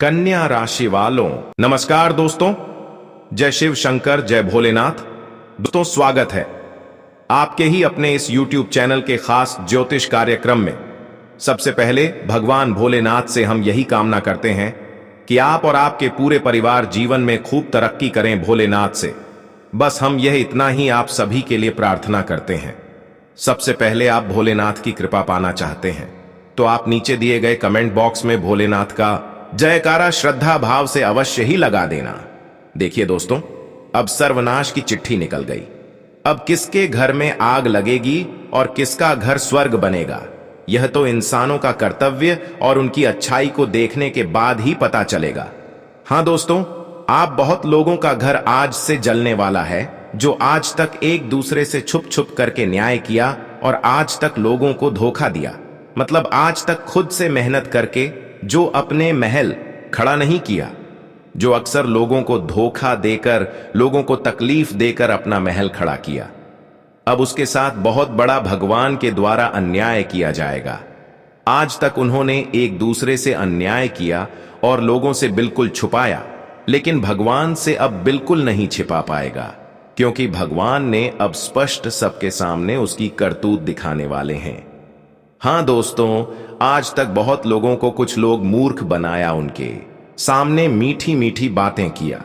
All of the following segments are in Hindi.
कन्या राशि वालों, नमस्कार दोस्तों। जय शिव शंकर, जय भोलेनाथ। दोस्तों, स्वागत है आपके ही अपने इस YouTube चैनल के खास ज्योतिष कार्यक्रम में। सबसे पहले भगवान भोलेनाथ से हम यही कामना करते हैं कि आप और आपके पूरे परिवार जीवन में खूब तरक्की करें भोलेनाथ से। बस हम यह इतना ही आप सभी के लिए प्रार्थना करते हैं। सबसे पहले आप भोलेनाथ की कृपा पाना चाहते हैं तो आप नीचे दिए गए कमेंट बॉक्स में भोलेनाथ का जयकारा श्रद्धा भाव से अवश्य ही लगा देना। देखिए दोस्तों, अब सर्वनाश की चिट्ठी निकल गई। अब किसके घर में आग लगेगी और किसका घर स्वर्ग बनेगा, यह तो इंसानों का कर्तव्य और उनकी अच्छाई को देखने के बाद ही पता चलेगा। हां दोस्तों, आप बहुत लोगों का घर आज से जलने वाला है जो आज तक एक दूसरे से छुप छुप करके न्याय किया और आज तक लोगों को धोखा दिया। मतलब आज तक खुद से मेहनत करके जो अपने महल खड़ा नहीं किया, जो अक्सर लोगों को धोखा देकर, लोगों को तकलीफ देकर अपना महल खड़ा किया, अब उसके साथ बहुत बड़ा भगवान के द्वारा अन्याय किया जाएगा। आज तक उन्होंने एक दूसरे से अन्याय किया और लोगों से बिल्कुल छुपाया, लेकिन भगवान से अब बिल्कुल नहीं छिपा पाएगा, क्योंकि भगवान ने अब स्पष्ट सबके सामने उसकी करतूत दिखाने वाले हैं। हां दोस्तों, आज तक बहुत लोगों को कुछ लोग मूर्ख बनाया, उनके सामने मीठी मीठी बातें किया,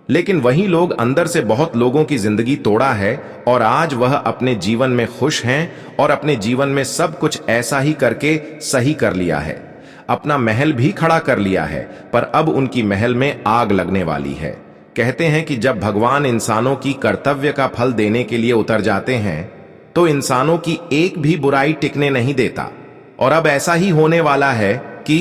लेकिन वही लोग अंदर से बहुत लोगों की जिंदगी तोड़ा है और आज वह अपने जीवन में खुश हैं और अपने जीवन में सब कुछ ऐसा ही करके सही कर लिया है। अपना महल भी खड़ा कर लिया है, पर अब उनकी महल में आग लगने वाली है। कहते हैं कि जब भगवान इंसानों की कर्तव्य का फल देने के लिए उतर जाते हैं तो इंसानों की एक भी बुराई टिकने नहीं देता, और अब ऐसा ही होने वाला है कि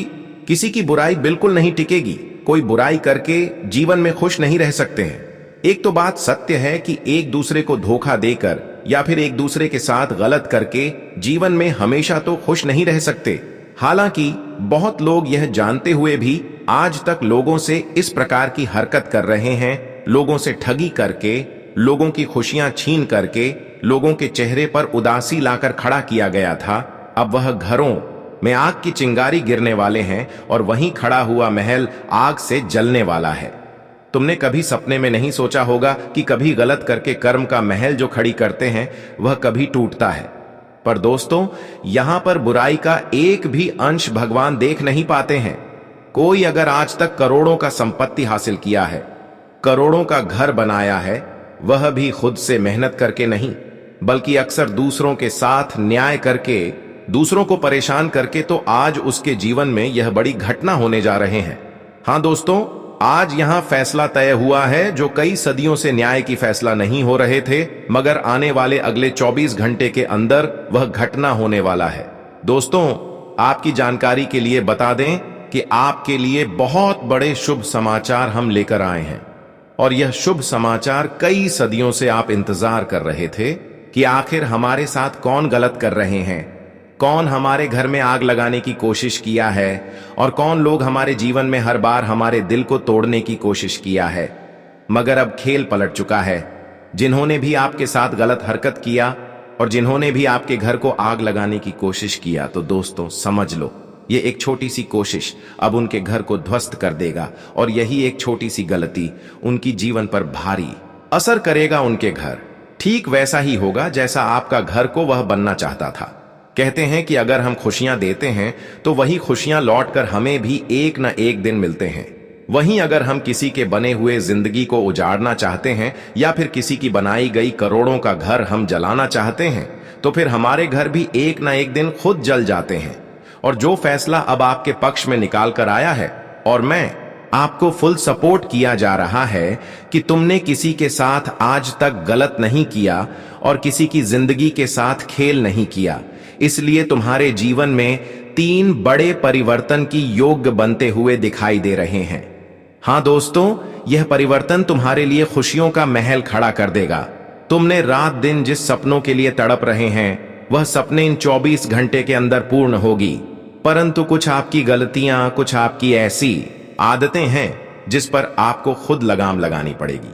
किसी की बुराई बिल्कुल नहीं टिकेगी। कोई बुराई करके जीवन में खुश नहीं रह सकते हैं। एक तो बात सत्य है कि एक दूसरे को धोखा देकर या फिर एक दूसरे के साथ गलत करके जीवन में हमेशा तो खुश नहीं रह सकते। हालांकि बहुत लोग यह जानते हुए भी आज तक लोगों से इस प्रकार की हरकत कर रहे हैं, लोगों से ठगी करके, लोगों की खुशियां छीन करके, लोगों के चेहरे पर उदासी लाकर खड़ा किया गया था। अब वह घरों में आग की चिंगारी गिरने वाले हैं और वहीं खड़ा हुआ महल आग से जलने वाला है। तुमने कभी सपने में नहीं सोचा होगा कि कभी गलत करके कर्म का महल जो खड़ी करते हैं वह कभी टूटता है। पर दोस्तों, यहां पर बुराई का एक भी अंश भगवान देख नहीं पाते हैं। कोई अगर आज तक करोड़ों का संपत्ति हासिल किया है, करोड़ों का घर बनाया है, वह भी खुद से मेहनत करके नहीं, बल्कि अक्सर दूसरों के साथ न्याय करके, दूसरों को परेशान करके, तो आज उसके जीवन में यह बड़ी घटना होने जा रहे हैं। हां दोस्तों, आज यहां फैसला तय हुआ है जो कई सदियों से न्याय की फैसला नहीं हो रहे थे, मगर आने वाले अगले 24 घंटे के अंदर वह घटना होने वाला है। दोस्तों, आपकी जानकारी के लिए बता दें कि आपके लिए बहुत बड़े शुभ समाचार हम लेकर आए हैं, और यह शुभ समाचार कई सदियों से आप इंतजार कर रहे थे कि आखिर हमारे साथ कौन गलत कर रहे हैं, कौन हमारे घर में आग लगाने की कोशिश किया है, और कौन लोग हमारे जीवन में हर बार हमारे दिल को तोड़ने की कोशिश किया है। मगर अब खेल पलट चुका है। जिन्होंने भी आपके साथ गलत हरकत किया और जिन्होंने भी आपके घर को आग लगाने की कोशिश किया, तो दोस्तों समझ लो, ये एक छोटी सी कोशिश अब उनके घर को ध्वस्त कर देगा, और यही एक छोटी सी गलती उनकी जीवन पर भारी असर करेगा। उनके घर ठीक वैसा ही होगा जैसा आपका घर को वह बनना चाहता था। कहते हैं कि अगर हम खुशियां देते हैं तो वही खुशियां लौटकर हमें भी एक न एक दिन मिलते हैं। वहीं अगर हम किसी के बने हुए जिंदगी को उजाड़ना चाहते हैं या फिर किसी की बनाई गई करोड़ों का घर हम जलाना चाहते हैं, तो फिर हमारे घर भी एक न एक दिन खुद जल जाते हैं। और जो फैसला अब आपके पक्ष में निकाल कर आया है, और मैं आपको फुल सपोर्ट किया जा रहा है कि तुमने किसी के साथ आज तक गलत नहीं किया और किसी की जिंदगी के साथ खेल नहीं किया, इसलिए तुम्हारे जीवन में 3 बड़े परिवर्तन की योग्य बनते हुए दिखाई दे रहे हैं। हां दोस्तों, यह परिवर्तन तुम्हारे लिए खुशियों का महल खड़ा कर देगा। तुमने रात दिन जिस सपनों के लिए तड़प रहे हैं, वह सपने इन 24 घंटे के अंदर पूर्ण होगी। परंतु कुछ आपकी गलतियां, कुछ आपकी ऐसी आदतें हैं जिस पर आपको खुद लगाम लगानी पड़ेगी।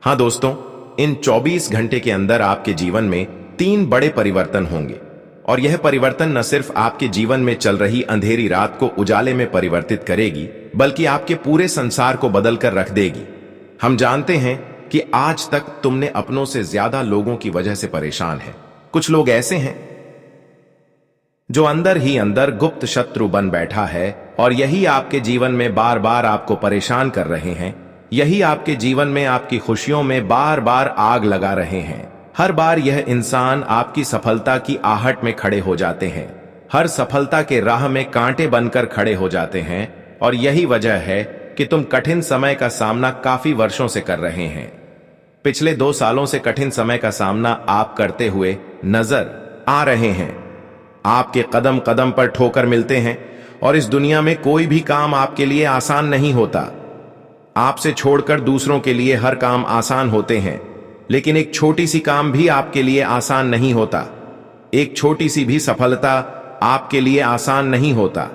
हां दोस्तों, इन 24 घंटे के अंदर आपके जीवन में 3 बड़े परिवर्तन होंगे, और यह परिवर्तन न सिर्फ आपके जीवन में चल रही अंधेरी रात को उजाले में परिवर्तित करेगी, बल्कि आपके पूरे संसार को बदल कर रख देगी। हम जानते हैं कि आज तक तुमने अपनों से ज्यादा लोगों की वजह से परेशान है। कुछ लोग ऐसे हैं जो अंदर ही अंदर गुप्त शत्रु बन बैठा है, और यही आपके जीवन में बार बार आपको परेशान कर रहे हैं। यही आपके जीवन में आपकी खुशियों में बार बार आग लगा रहे हैं। हर बार यह इंसान आपकी सफलता की आहट में खड़े हो जाते हैं, हर सफलता के राह में कांटे बनकर खड़े हो जाते हैं, और यही वजह है कि तुम कठिन समय का सामना काफी वर्षों से कर रहे हैं। पिछले 2 सालों से कठिन समय का सामना आप करते हुए नजर आ रहे हैं। आपके कदम कदम पर ठोकर मिलते हैं, और इस दुनिया में कोई भी काम आपके लिए आसान नहीं होता। आपसे छोड़कर दूसरों के लिए हर काम आसान होते हैं, लेकिन एक छोटी सी काम भी आपके लिए आसान नहीं होता। एक छोटी सी भी सफलता आपके लिए आसान नहीं होता।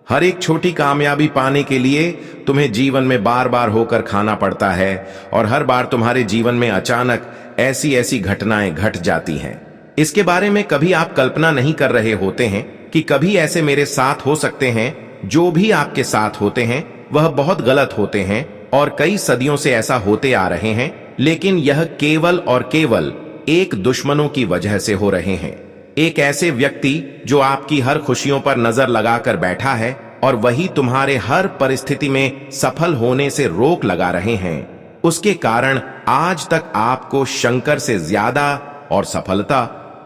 हर एक छोटी कामयाबी पाने के लिए तुम्हें जीवन में बार बार होकर खाना पड़ता है, और हर बार तुम्हारे जीवन में अचानक ऐसी ऐसी घटनाएं घट जाती हैं। इसके बारे में कभी आप कल्पना नहीं कर रहे होते हैं कि कभी ऐसे मेरे साथ हो सकते हैं। जो भी आपके साथ होते हैं वह बहुत गलत होते हैं, और कई सदियों से ऐसा होते आ रहे हैं, लेकिन यह केवल और केवल एक दुश्मनों की वजह से हो रहे हैं। एक ऐसे व्यक्ति जो आपकी हर खुशियों पर नजर लगाकर बैठा है, और वही तुम्हारे हर परिस्थिति में सफल होने से रोक लगा रहे हैं। उसके कारण आज तक आपको शंकर से ज्यादा और सफलता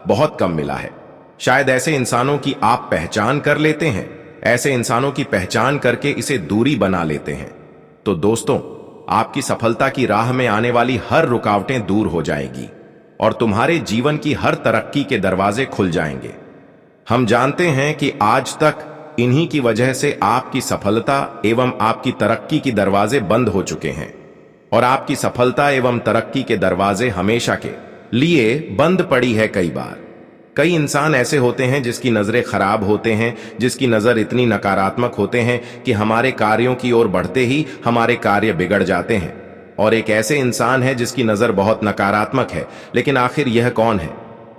बहुत कम मिला है। शायद ऐसे इंसानों की आप पहचान कर लेते हैं, ऐसे इंसानों की पहचान करके इसे दूरी बना लेते हैं। तो दोस्तों, आपकी सफलता की राह में आने वाली हर रुकावटें दूर हो जाएगी, और तुम्हारे जीवन की हर तरक्की के दरवाजे खुल जाएंगे। हम जानते हैं कि आज तक इन्हीं की वजह से आपकी सफलता एवं आपकी तरक्की के दरवाजे बंद हो चुके हैं, और आपकी सफलता एवं तरक्की के दरवाजे हमेशा के लिए बंद पड़ी है। कई बार कई इंसान ऐसे होते हैं जिसकी नजरें खराब होते हैं, जिसकी नजर इतनी नकारात्मक होते हैं कि हमारे कार्यों की ओर बढ़ते ही हमारे कार्य बिगड़ जाते हैं। और एक ऐसे इंसान है जिसकी नजर बहुत नकारात्मक है, लेकिन आखिर यह कौन है?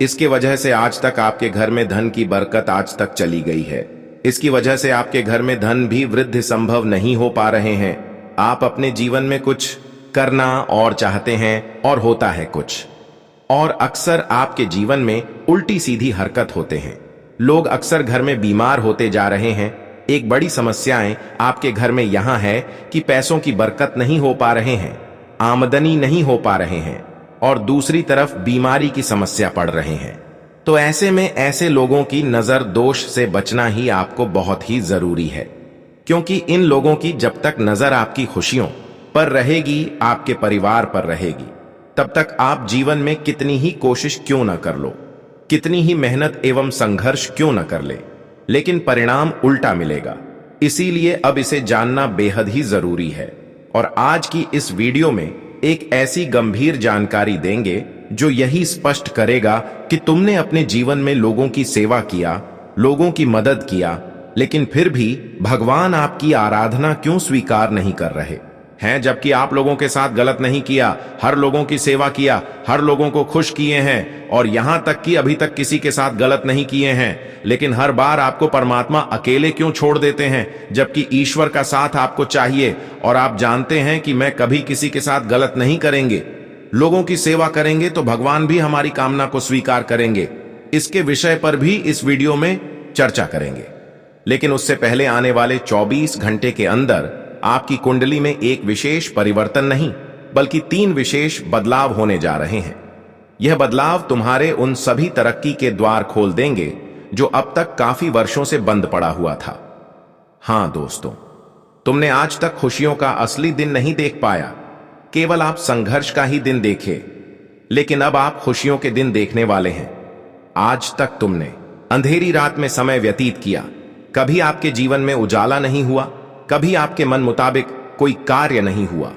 इसके वजह से आज तक आपके घर में धन की बरकत आज तक चली गई है। इसकी वजह से आपके घर में धन भी वृद्धि संभव नहीं हो पा रहे हैं। आप अपने जीवन में कुछ करना और चाहते हैं, और होता है कुछ, और अक्सर आपके जीवन में उल्टी सीधी हरकत होते हैं। लोग अक्सर घर में बीमार होते जा रहे हैं। एक बड़ी समस्याएं आपके घर में यहां है कि पैसों की बरकत नहीं हो पा रहे हैं, आमदनी नहीं हो पा रहे हैं, और दूसरी तरफ बीमारी की समस्या पड़ रहे हैं। तो ऐसे में ऐसे लोगों की नजर दोष से बचना ही आपको बहुत ही जरूरी है, क्योंकि इन लोगों की जब तक नजर आपकी खुशियों पर रहेगी, आपके परिवार पर रहेगी, तब तक आप जीवन में कितनी ही कोशिश क्यों न कर लो, कितनी ही मेहनत एवं संघर्ष क्यों न कर ले, लेकिन परिणाम उल्टा मिलेगा। इसीलिए अब इसे जानना बेहद ही जरूरी है। और आज की इस वीडियो में एक ऐसी गंभीर जानकारी देंगे जो यही स्पष्ट करेगा कि तुमने अपने जीवन में लोगों की सेवा किया, लोगों की मदद किया, लेकिन फिर भी भगवान आपकी आराधना क्यों स्वीकार नहीं कर रहे हैं। जबकि आप लोगों के साथ गलत नहीं किया, हर लोगों की सेवा किया, हर लोगों को खुश किए हैं, और यहां तक कि अभी तक किसी के साथ गलत नहीं किए हैं, लेकिन हर बार आपको परमात्मा अकेले क्यों छोड़ देते हैं, जबकि ईश्वर का साथ आपको चाहिए। और आप जानते हैं कि मैं कभी किसी के साथ गलत नहीं करेंगे, लोगों की सेवा करेंगे तो भगवान भी हमारी कामना को स्वीकार करेंगे। इसके विषय पर भी इस वीडियो में चर्चा करेंगे। लेकिन उससे पहले आने वाले 24 घंटे के अंदर आपकी कुंडली में एक विशेष परिवर्तन नहीं, बल्कि 3 विशेष बदलाव होने जा रहे हैं। यह बदलाव तुम्हारे उन सभी तरक्की के द्वार खोल देंगे जो अब तक काफी वर्षों से बंद पड़ा हुआ था। हां दोस्तों, तुमने आज तक खुशियों का असली दिन नहीं देख पाया, केवल आप संघर्ष का ही दिन देखे, लेकिन अब आप खुशियों के दिन देखने वाले हैं। आज तक तुमने अंधेरी रात में समय व्यतीत किया, कभी आपके जीवन में उजाला नहीं हुआ, कभी आपके मन मुताबिक कोई कार्य नहीं हुआ।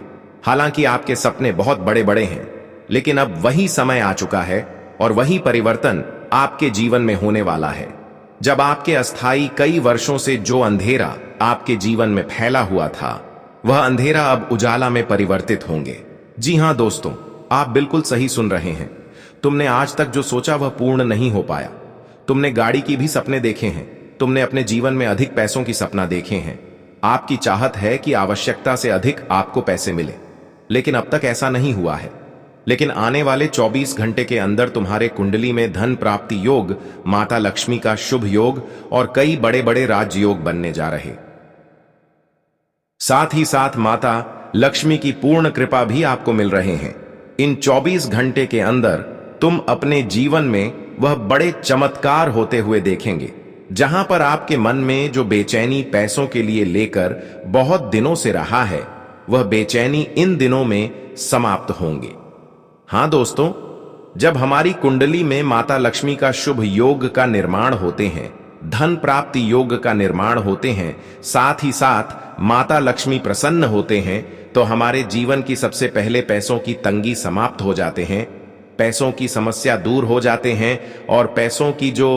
हालांकि आपके सपने बहुत बड़े बड़े हैं, लेकिन अब वही समय आ चुका है और वही परिवर्तन आपके जीवन में होने वाला है, जब आपके अस्थायी कई वर्षों से जो अंधेरा आपके जीवन में फैला हुआ था, वह अंधेरा अब उजाला में परिवर्तित होंगे। जी हां दोस्तों, आप बिल्कुल सही सुन रहे हैं। तुमने आज तक जो सोचा वह पूर्ण नहीं हो पाया। तुमने गाड़ी की भी सपने देखे हैं, तुमने अपने जीवन में अधिक पैसों की सपना देखे हैं। आपकी चाहत है कि आवश्यकता से अधिक आपको पैसे मिले, लेकिन अब तक ऐसा नहीं हुआ है। लेकिन आने वाले 24 घंटे के अंदर तुम्हारे कुंडली में धन प्राप्ति योग, माता लक्ष्मी का शुभ योग और कई बड़े बड़े राजयोग बनने जा रहे। साथ ही साथ माता लक्ष्मी की पूर्ण कृपा भी आपको मिल रहे हैं। इन 24 घंटे के अंदर तुम अपने जीवन में वह बड़े चमत्कार होते हुए देखेंगे, जहां पर आपके मन में जो बेचैनी पैसों के लिए लेकर बहुत दिनों से रहा है, वह बेचैनी इन दिनों में समाप्त होंगे। हां दोस्तों, जब हमारी कुंडली में माता लक्ष्मी का शुभ योग का निर्माण होते हैं, धन प्राप्ति योग का निर्माण होते हैं, साथ ही साथ माता लक्ष्मी प्रसन्न होते हैं, तो हमारे जीवन की सबसे पहले पैसों की तंगी समाप्त हो जाते हैं, पैसों की समस्या दूर हो जाते हैं और पैसों की जो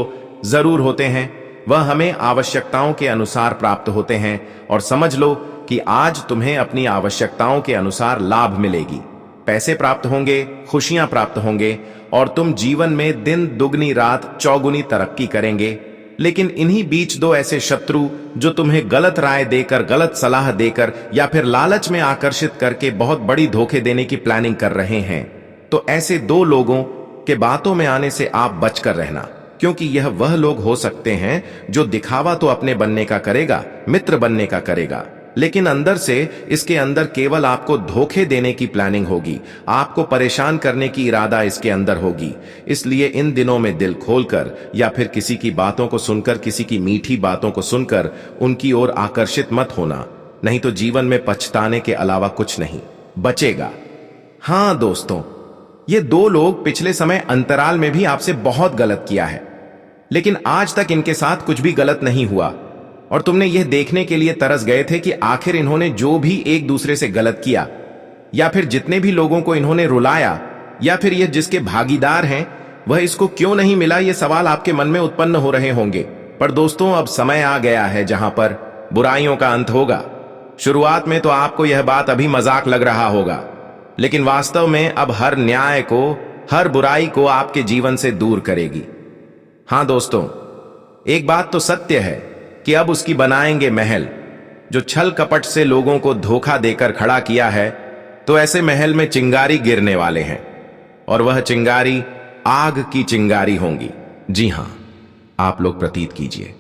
जरूर होते हैं वह हमें आवश्यकताओं के अनुसार प्राप्त होते हैं। और समझ लो कि आज तुम्हें अपनी आवश्यकताओं के अनुसार लाभ मिलेगी, पैसे प्राप्त होंगे, खुशियां प्राप्त होंगे और तुम जीवन में दिन दुगनी रात चौगुनी तरक्की करेंगे। लेकिन इन्हीं बीच दो ऐसे शत्रु जो तुम्हें गलत राय देकर, गलत सलाह देकर या फिर लालच में आकर्षित करके बहुत बड़ी धोखे देने की प्लानिंग कर रहे हैं, तो ऐसे दो लोगों के बातों में आने से आप बचकर रहना, क्योंकि यह वह लोग हो सकते हैं जो दिखावा तो अपने बनने का करेगा, मित्र बनने का करेगा, लेकिन अंदर से इसके अंदर केवल आपको धोखे देने की प्लानिंग होगी, आपको परेशान करने की इरादा इसके अंदर होगी। इसलिए इन दिनों में दिल खोलकर या फिर किसी की बातों को सुनकर, किसी की मीठी बातों को सुनकर उनकी ओर आकर्षित मत होना, नहीं तो जीवन में पछताने के अलावा कुछ नहीं बचेगा। हां दोस्तों, ये दो लोग पिछले समय अंतराल में भी आपसे बहुत गलत किया है, लेकिन आज तक इनके साथ कुछ भी गलत नहीं हुआ और तुमने यह देखने के लिए तरस गए थे कि आखिर इन्होंने जो भी एक दूसरे से गलत किया या फिर जितने भी लोगों को इन्होंने रुलाया या फिर यह जिसके भागीदार हैं वह इसको क्यों नहीं मिला, ये सवाल आपके मन में उत्पन्न हो रहे होंगे। पर दोस्तों, अब समय आ गया है जहां पर बुराइयों का अंत होगा। शुरुआत में तो आपको यह बात अभी मजाक लग रहा होगा, लेकिन वास्तव में अब हर न्याय को, हर बुराई को आपके जीवन से दूर करेगी। हां दोस्तों, एक बात तो सत्य है कि अब उसकी बनाएंगे महल। जो छल कपट से लोगों को धोखा देकर खड़ा किया है, तो ऐसे महल में चिंगारी गिरने वाले हैं और वह चिंगारी आग की चिंगारी होंगी। जी हां, आप लोग प्रतीत कीजिए,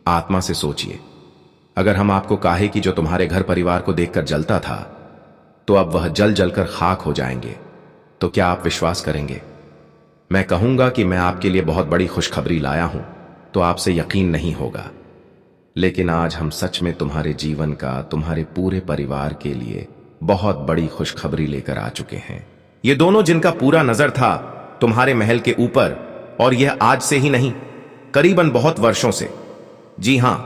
आत्मा से सोचिए, अगर हम आपको कहे कि जो तुम्हारे घर परिवार को देखकर जलता था तो अब वह जल जलकर खाक हो जाएंगे, तो क्या आप विश्वास करेंगे? मैं कहूंगा कि मैं आपके लिए बहुत बड़ी खुशखबरी लाया हूं, तो आपसे यकीन नहीं होगा, लेकिन आज हम सच में तुम्हारे जीवन का, तुम्हारे पूरे परिवार के लिए बहुत बड़ी खुशखबरी लेकर आ चुके हैं। ये दोनों जिनका पूरा नजर था तुम्हारे महल के ऊपर, और यह आज से ही नहीं, करीबन बहुत वर्षों से। जी हां,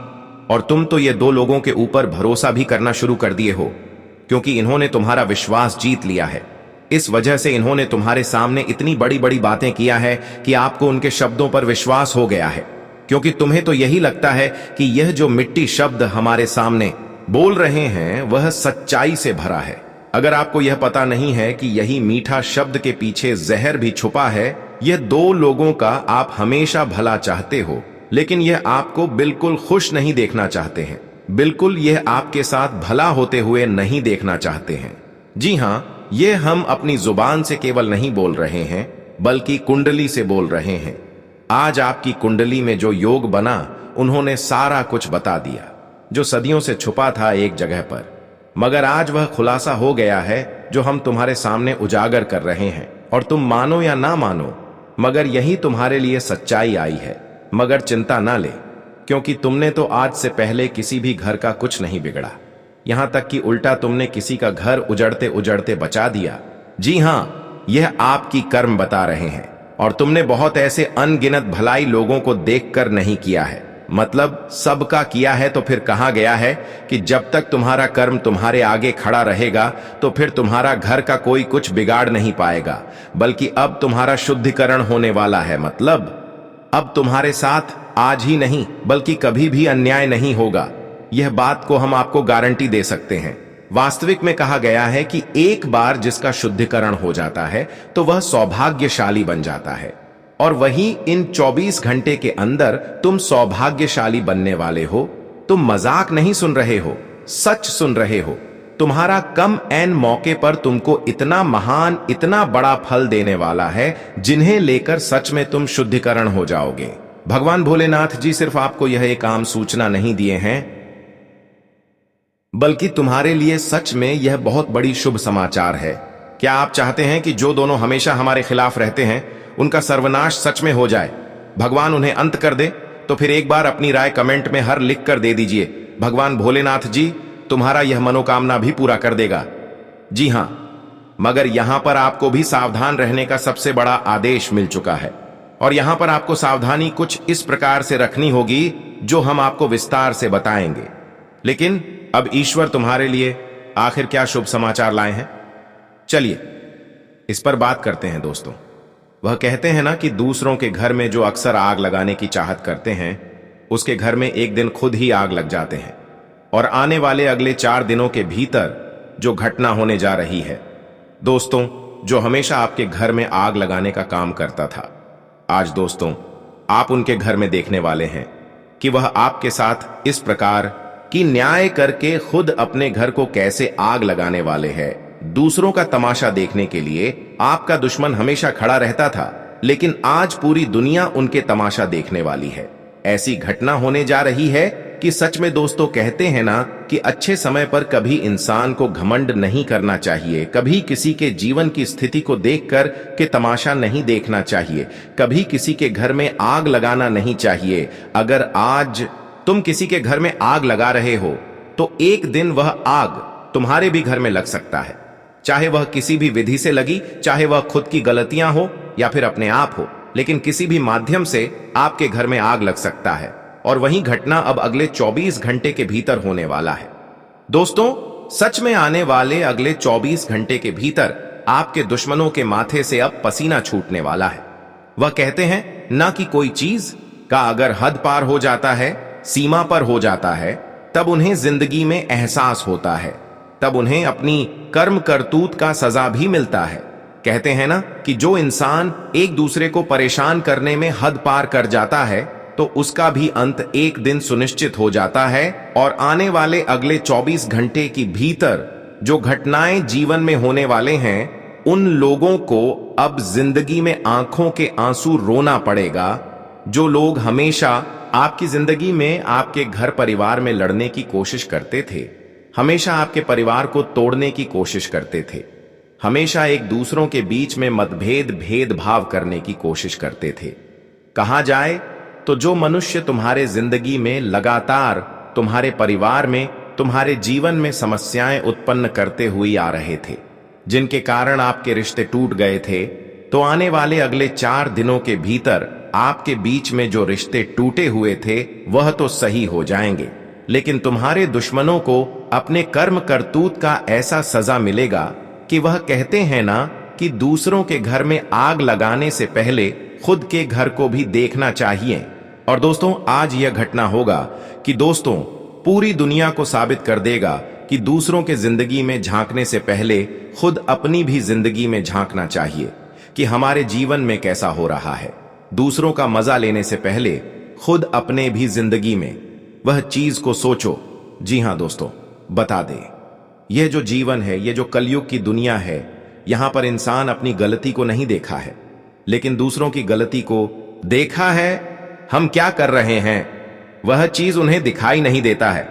और तुम तो ये दो लोगों के ऊपर भरोसा भी करना शुरू कर दिए हो, क्योंकि इन्होंने तुम्हारा विश्वास जीत लिया है। इस वजह से इन्होंने तुम्हारे सामने इतनी बड़ी बड़ी बातें किया है कि आपको उनके शब्दों पर विश्वास हो गया है, क्योंकि तुम्हें तो यही लगता है कि यह जो मिट्टी शब्द हमारे सामने बोल रहे हैं वह सच्चाई से भरा है। अगर आपको यह पता नहीं है कि यही मीठा शब्द के पीछे जहर भी छुपा है, यह दो लोगों का आप हमेशा भला चाहते हो, लेकिन यह आपको बिल्कुल खुश नहीं देखना चाहते हैं, बिल्कुल यह आपके साथ भला होते हुए नहीं देखना चाहते हैं। जी हां, ये हम अपनी जुबान से केवल नहीं बोल रहे हैं, बल्कि कुंडली से बोल रहे हैं। आज आपकी कुंडली में जो योग बना, उन्होंने सारा कुछ बता दिया, जो सदियों से छुपा था एक जगह पर, मगर आज वह खुलासा हो गया है जो हम तुम्हारे सामने उजागर कर रहे हैं। और तुम मानो या ना मानो, मगर यही तुम्हारे लिए सच्चाई आई है। मगर चिंता ना ले, क्योंकि तुमने तो आज से पहले किसी भी घर का कुछ नहीं बिगड़ा, यहां तक कि उल्टा तुमने किसी का घर उजड़ते उजड़ते बचा दिया। जी हां, यह आपकी कर्म बता रहे हैं, और तुमने बहुत ऐसे अनगिनत भलाई लोगों को देखकर नहीं किया है, मतलब सबका किया है। तो फिर कहा गया है कि जब तक तुम्हारा कर्म तुम्हारे आगे खड़ा रहेगा, तो फिर तुम्हारा घर का कोई कुछ बिगाड़ नहीं पाएगा, बल्कि अब तुम्हारा शुद्धिकरण होने वाला है। मतलब अब तुम्हारे साथ आज ही नहीं बल्कि कभी भी अन्याय नहीं होगा। यह बात को हम आपको गारंटी दे सकते हैं। वास्तविक में कहा गया है कि एक बार जिसका शुद्धिकरण हो जाता है तो वह सौभाग्यशाली बन जाता है। और वहीं इन 24 घंटे के अंदर तुम सौभाग्यशाली बनने वाले हो। तुम मजाक नहीं सुन रहे हो, सच सुन रहे हो। तुम्हारा कम एन मौके पर तुमको इतना महान, इतना बड़ा फल देने वाला है, जिन्हें लेकर सच में तुम शुद्धिकरण हो जाओगे। भगवान भोलेनाथ जी सिर्फ आपको यह एक आम सूचना नहीं दिए हैं, बल्कि तुम्हारे लिए सच में यह बहुत बड़ी शुभ समाचार है। क्या आप चाहते हैं कि जो दोनों हमेशा हमारे खिलाफ रहते हैं उनका सर्वनाश सच में हो जाए, भगवान उन्हें अंत कर दे? तो फिर एक बार अपनी राय कमेंट में हर लिख कर दे दीजिए। भगवान भोलेनाथ जी तुम्हारा यह मनोकामना भी पूरा कर देगा। जी हां, मगर यहां पर आपको भी सावधान रहने का सबसे बड़ा आदेश मिल चुका है, और यहां पर आपको सावधानी कुछ इस प्रकार से रखनी होगी जो हम आपको विस्तार से बताएंगे। लेकिन अब ईश्वर तुम्हारे लिए आखिर क्या शुभ समाचार लाए हैं, चलिए इस पर बात करते हैं दोस्तों। वह कहते हैं ना कि दूसरों के घर में जो अक्सर आग लगाने की चाहत करते हैं, उसके घर में एक दिन खुद ही आग लग जाते हैं। और आने वाले अगले 4 दिनों के भीतर जो घटना होने जा रही है दोस्तों, जो हमेशा आपके घर में आग लगाने का काम करता था, आज दोस्तों आप उनके घर में देखने वाले हैं कि वह आपके साथ इस प्रकार की न्याय करके खुद अपने घर को कैसे आग लगाने वाले हैं। दूसरों का तमाशा देखने के लिए आपका दुश्मन हमेशा खड़ा रहता था, लेकिन आज पूरी दुनिया उनके तमाशा देखने वाली है। ऐसी घटना होने जा रही है कि सच में दोस्तों कहते हैं ना कि अच्छे समय पर कभी इंसान को घमंड नहीं करना चाहिए, कभी किसी के जीवन की स्थिति को देखकर के तमाशा नहीं देखना चाहिए, कभी किसी के घर में आग लगाना नहीं चाहिए। अगर आज तुम किसी के घर में आग लगा रहे हो तो एक दिन वह आग तुम्हारे भी घर में लग सकता है, चाहे वह किसी भी विधि से लगी, चाहे वह खुद की गलतियां हो या फिर अपने आप हो, लेकिन किसी भी माध्यम से आपके घर में आग लग सकता है। और वही घटना अब अगले 24 घंटे के भीतर होने वाला है दोस्तों। सच में आने वाले अगले 24 घंटे के भीतर आपके दुश्मनों के माथे से अब पसीना छूटने वाला है। वह कहते हैं ना कि कोई चीज का अगर हद पार हो जाता है, सीमा पर हो जाता है, तब उन्हें जिंदगी में एहसास होता है, तब उन्हें अपनी कर्म करतूत का सजा भी मिलता है। कहते हैं ना कि जो इंसान एक दूसरे को परेशान करने में हद पार कर जाता है तो उसका भी अंत एक दिन सुनिश्चित हो जाता है। और आने वाले अगले 24 घंटे के भीतर जो घटनाएं जीवन में होने वाले हैं, उन लोगों को अब जिंदगी में आंखों के आंसू रोना पड़ेगा। जो लोग हमेशा आपकी जिंदगी में आपके घर परिवार में लड़ने की कोशिश करते थे, हमेशा आपके परिवार को तोड़ने की कोशिश करते थे, हमेशा एक दूसरों के बीच में मतभेद भेदभाव करने की कोशिश करते थे, कहा जाए तो जो मनुष्य तुम्हारे जिंदगी में लगातार तुम्हारे परिवार में, तुम्हारे जीवन में समस्याएं उत्पन्न करते हुए आ रहे थे, जिनके कारण आपके रिश्ते टूट गए थे, तो आने वाले अगले 4 दिनों के भीतर आपके बीच में जो रिश्ते टूटे हुए थे वह तो सही हो जाएंगे। लेकिन तुम्हारे दुश्मनों को अपने कर्म करतूत का ऐसा सजा मिलेगा कि वह कहते हैं ना कि दूसरों के घर में आग लगाने से पहले खुद के घर को भी देखना चाहिए। और दोस्तों आज यह घटना होगा कि दोस्तों पूरी दुनिया को साबित कर देगा कि दूसरों के जिंदगी में झांकने से पहले खुद अपनी भी जिंदगी में झांकना चाहिए कि हमारे जीवन में कैसा हो रहा है। दूसरों का मजा लेने से पहले खुद अपने भी जिंदगी में वह चीज को सोचो। जी हां दोस्तों, बता दे, यह जो जीवन है, यह जो कलयुग की दुनिया है, यहां पर इंसान अपनी गलती को नहीं देखा है, लेकिन दूसरों की गलती को देखा है। हम क्या कर रहे हैं वह चीज उन्हें दिखाई नहीं देता है,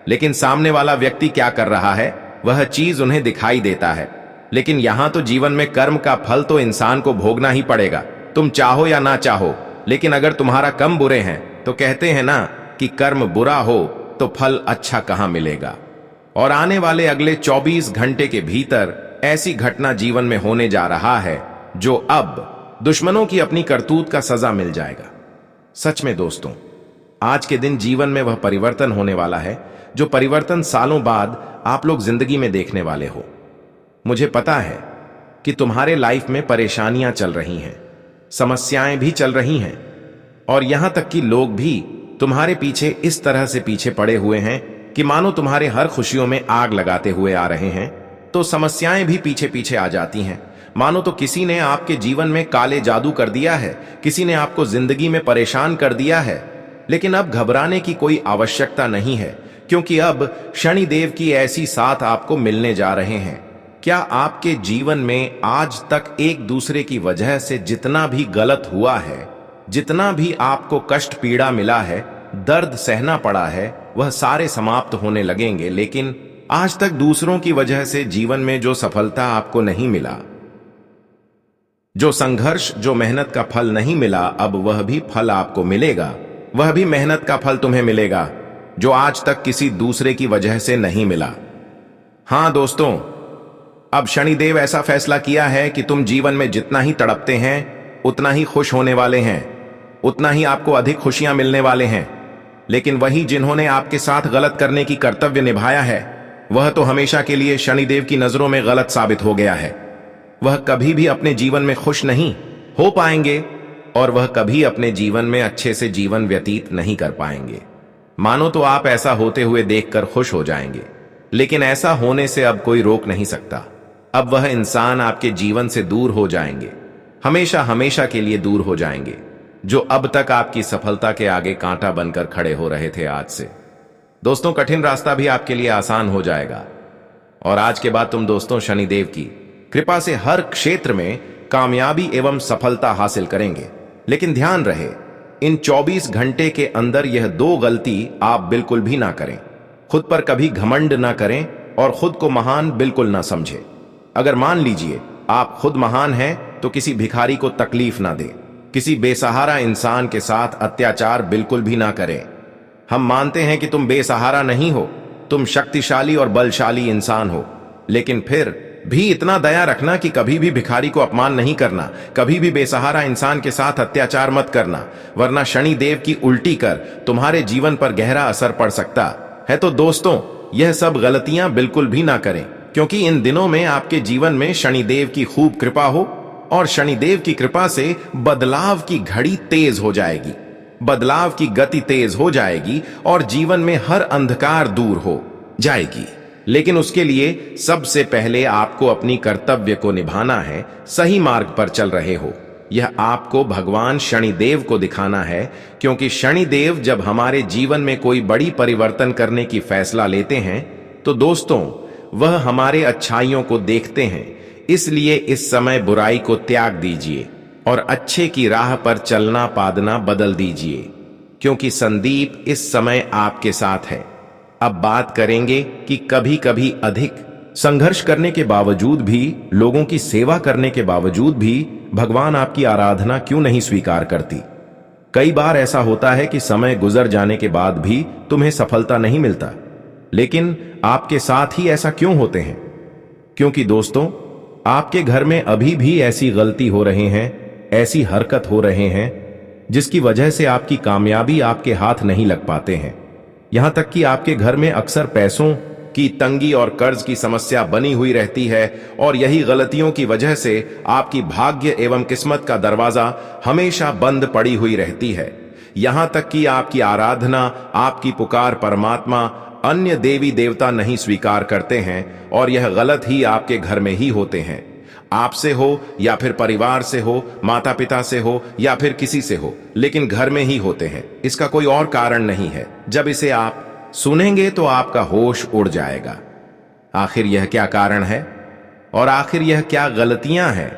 लेकिन सामने वाला व्यक्ति क्या कर रहा है वह चीज उन्हें दिखाई देता है। लेकिन यहां तो जीवन में कर्म का फल तो इंसान को भोगना ही पड़ेगा, तुम चाहो या ना चाहो। लेकिन अगर तुम्हारा कर्म बुरे हैं तो कहते हैं ना कि कर्म बुरा हो तो फल अच्छा कहां मिलेगा। और आने वाले अगले 24 घंटे के भीतर ऐसी घटना जीवन में होने जा रहा है जो अब दुश्मनों की अपनी करतूत का सजा मिल जाएगा। सच में दोस्तों आज के दिन जीवन में वह परिवर्तन होने वाला है जो परिवर्तन सालों बाद आप लोग जिंदगी में देखने वाले हो। मुझे पता है कि तुम्हारे लाइफ में परेशानियां चल रही हैं, समस्याएं भी चल रही हैं, और यहां तक कि लोग भी तुम्हारे पीछे इस तरह से पीछे पड़े हुए हैं कि मानो तुम्हारे हर खुशियों में आग लगाते हुए आ रहे हैं। तो समस्याएं भी पीछे पीछे आ जाती हैं, मानो तो किसी ने आपके जीवन में काले जादू कर दिया है, किसी ने आपको जिंदगी में परेशान कर दिया है। लेकिन अब घबराने की कोई आवश्यकता नहीं है, क्योंकि अब शनिदेव की ऐसी साथ आपको मिलने जा रहे हैं। क्या आपके जीवन में आज तक एक दूसरे की वजह से जितना भी गलत हुआ है, जितना भी आपको कष्ट पीड़ा मिला है, दर्द सहना पड़ा है, वह सारे समाप्त होने लगेंगे। लेकिन आज तक दूसरों की वजह से जीवन में जो सफलता आपको नहीं मिला, जो संघर्ष, जो मेहनत का फल नहीं मिला, अब वह भी फल आपको मिलेगा। वह भी मेहनत का फल तुम्हें मिलेगा जो आज तक किसी दूसरे की वजह से नहीं मिला। हां दोस्तों, अब शनिदेव ऐसा फैसला किया है कि तुम जीवन में जितना ही तड़पते हैं उतना ही खुश होने वाले हैं, उतना ही आपको अधिक खुशियां मिलने वाले हैं। लेकिन वही जिन्होंने आपके साथ गलत करने की कर्तव्य निभाया है, वह तो हमेशा के लिए शनिदेव की नजरों में गलत साबित हो गया है। वह कभी भी अपने जीवन में खुश नहीं हो पाएंगे और वह कभी अपने जीवन में अच्छे से जीवन व्यतीत नहीं कर पाएंगे। मानो तो आप ऐसा होते हुए देखकर खुश हो जाएंगे, लेकिन ऐसा होने से अब कोई रोक नहीं सकता। अब वह इंसान आपके जीवन से दूर हो जाएंगे, हमेशा हमेशा के लिए दूर हो जाएंगे, जो अब तक आपकी सफलता के आगे कांटा बनकर खड़े हो रहे थे। आज से दोस्तों कठिन रास्ता भी आपके लिए आसान हो जाएगा और आज के बाद तुम दोस्तों शनिदेव की कृपा से हर क्षेत्र में कामयाबी एवं सफलता हासिल करेंगे। लेकिन ध्यान रहे, इन 24 घंटे के अंदर यह 2 गलती आप बिल्कुल भी ना करें। खुद पर कभी घमंड ना करें और खुद को महान बिल्कुल ना समझें। अगर मान लीजिए आप खुद महान हैं तो किसी भिखारी को तकलीफ ना दें, किसी बेसहारा इंसान के साथ अत्याचार बिल्कुल भी ना करें। हम मानते हैं कि तुम बेसहारा नहीं हो, तुम शक्तिशाली और बलशाली इंसान हो, लेकिन फिर भी इतना दया रखना कि कभी भी भिखारी को अपमान नहीं करना, कभी भी बेसहारा इंसान के साथ अत्याचार मत करना, वरना शनि देव की उल्टी कर तुम्हारे जीवन पर गहरा असर पड़ सकता है। तो दोस्तों यह सब गलतियां बिल्कुल भी ना करें, क्योंकि इन दिनों में आपके जीवन में शनिदेव की खूब कृपा हो और शनिदेव की कृपा से बदलाव की घड़ी तेज हो जाएगी, बदलाव की गति तेज हो जाएगी और जीवन में हर अंधकार दूर हो जाएगी। लेकिन उसके लिए सबसे पहले आपको अपनी कर्तव्य को निभाना है। सही मार्ग पर चल रहे हो, यह आपको भगवान शनिदेव को दिखाना है, क्योंकि शनिदेव जब हमारे जीवन में कोई बड़ी परिवर्तन करने की फैसला लेते हैं तो दोस्तों वह हमारे अच्छाइयों को देखते हैं। इसलिए इस समय बुराई को त्याग दीजिए और अच्छे की राह पर चलना पादना बदल दीजिए, क्योंकि संदीप इस समय आपके साथ है। अब बात करेंगे कि कभी कभी अधिक संघर्ष करने के बावजूद भी, लोगों की सेवा करने के बावजूद भी भगवान आपकी आराधना क्यों नहीं स्वीकार करती। कई बार ऐसा होता है कि समय गुजर जाने के बाद भी तुम्हें सफलता नहीं मिलता, लेकिन आपके साथ ही ऐसा क्यों होते हैं? क्योंकि दोस्तों आपके घर में अभी भी ऐसी गलती हो रहे हैं, ऐसी हरकत हो रहे हैं जिसकी वजह से आपकी कामयाबी आपके हाथ नहीं लग पाते हैं। यहां तक कि आपके घर में अक्सर पैसों की तंगी और कर्ज की समस्या बनी हुई रहती है और यही गलतियों की वजह से आपकी भाग्य एवं किस्मत का दरवाजा हमेशा बंद पड़ी हुई रहती है। यहां तक कि आपकी आराधना, आपकी पुकार परमात्मा, अन्य देवी देवता नहीं स्वीकार करते हैं और यह गलत ही आपके घर में ही होते हैं। आपसे हो या फिर परिवार से हो, माता पिता से हो या फिर किसी से हो, लेकिन घर में ही होते हैं। इसका कोई और कारण नहीं है। जब इसे आप सुनेंगे तो आपका होश उड़ जाएगा। आखिर यह क्या कारण है और आखिर यह क्या गलतियां हैं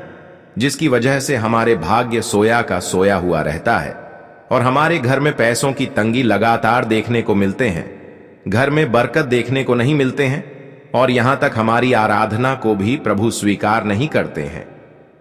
जिसकी वजह से हमारे भाग्य सोया का सोया हुआ रहता है और हमारे घर में पैसों की तंगी लगातार देखने को मिलते हैं, घर में बरकत देखने को नहीं मिलते हैं और यहां तक हमारी आराधना को भी प्रभु स्वीकार नहीं करते हैं।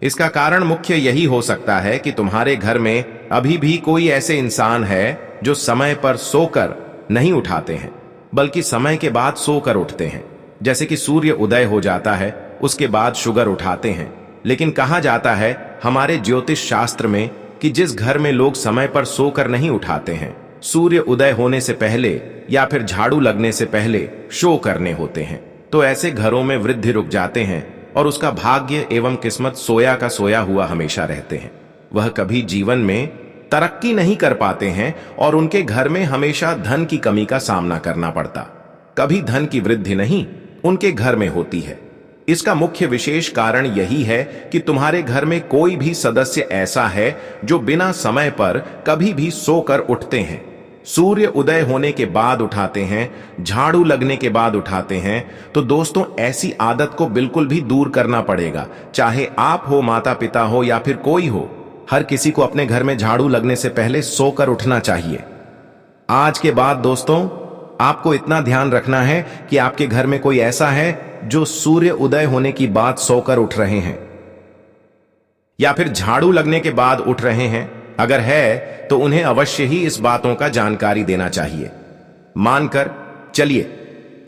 इसका कारण मुख्य यही हो सकता है कि तुम्हारे घर में अभी भी कोई ऐसे इंसान है जो समय पर सोकर नहीं उठाते हैं, बल्कि समय के बाद सोकर उठते हैं। जैसे कि सूर्य उदय हो जाता है, उसके बाद शुगर उठाते हैं। लेकिन कहा जाता है हमारे ज्योतिष शास्त्र में कि जिस घर में लोग समय पर सोकर नहीं उठाते हैं, सूर्य उदय होने से पहले या फिर झाड़ू लगने से पहले शो करने होते हैं, तो ऐसे घरों में वृद्धि रुक जाते हैं और उसका भाग्य एवं किस्मत सोया का सोया हुआ हमेशा रहते हैं। वह कभी जीवन में तरक्की नहीं कर पाते हैं और उनके घर में हमेशा धन की कमी का सामना करना पड़ता। कभी धन की वृद्धि नहीं उनके घर में होती है। इसका मुख्य विशेष कारण यही है कि तुम्हारे घर में कोई भी सदस्य ऐसा है जो बिना समय पर कभी भी सोकर उठते हैं, सूर्य उदय होने के बाद उठाते हैं, झाड़ू लगने के बाद उठाते हैं। तो दोस्तों, ऐसी आदत को बिल्कुल भी दूर करना पड़ेगा। चाहे आप हो, माता पिता हो या फिर कोई हो, हर किसी को अपने घर में झाड़ू लगने से पहले सोकर उठना चाहिए। आज के बाद दोस्तों, आपको इतना ध्यान रखना है कि आपके घर में कोई ऐसा है जो सूर्य उदय होने की बात सोकर उठ रहे हैं या फिर झाड़ू लगने के बाद उठ रहे हैं। अगर है तो उन्हें अवश्य ही इस बातों का जानकारी देना चाहिए। मानकर चलिए,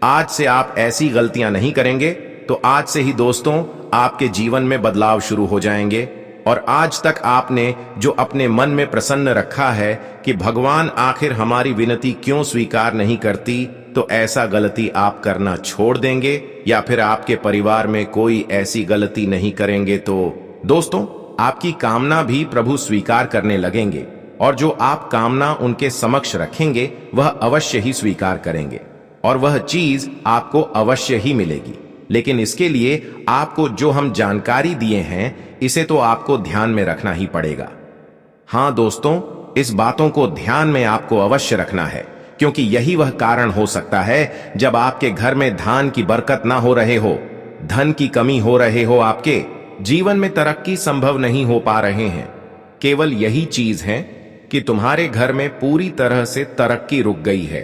आज से आप ऐसी गलतियां नहीं करेंगे तो आज से ही दोस्तों आपके जीवन में बदलाव शुरू हो जाएंगे। और आज तक आपने जो अपने मन में प्रसन्न रखा है कि भगवान आखिर हमारी विनती क्यों स्वीकार नहीं करती, तो ऐसा गलती आप करना छोड़ देंगे या फिर आपके परिवार में कोई ऐसी गलती नहीं करेंगे तो दोस्तों आपकी कामना भी प्रभु स्वीकार करने लगेंगे और जो आप कामना उनके समक्ष रखेंगे वह अवश्य ही स्वीकार करेंगे और वह चीज आपको अवश्य ही मिलेगी। लेकिन इसके लिए आपको जो हम जानकारी दिए हैं इसे तो आपको ध्यान में रखना ही पड़ेगा। हां दोस्तों, इस बातों को ध्यान में आपको अवश्य रखना है, क्योंकि यही वह कारण हो सकता है जब आपके घर में धान की बरकत ना हो रहे हो, धन की कमी हो रहे हो, आपके जीवन में तरक्की संभव नहीं हो पा रहे हैं। केवल यही चीज है कि तुम्हारे घर में पूरी तरह से तरक्की रुक गई है।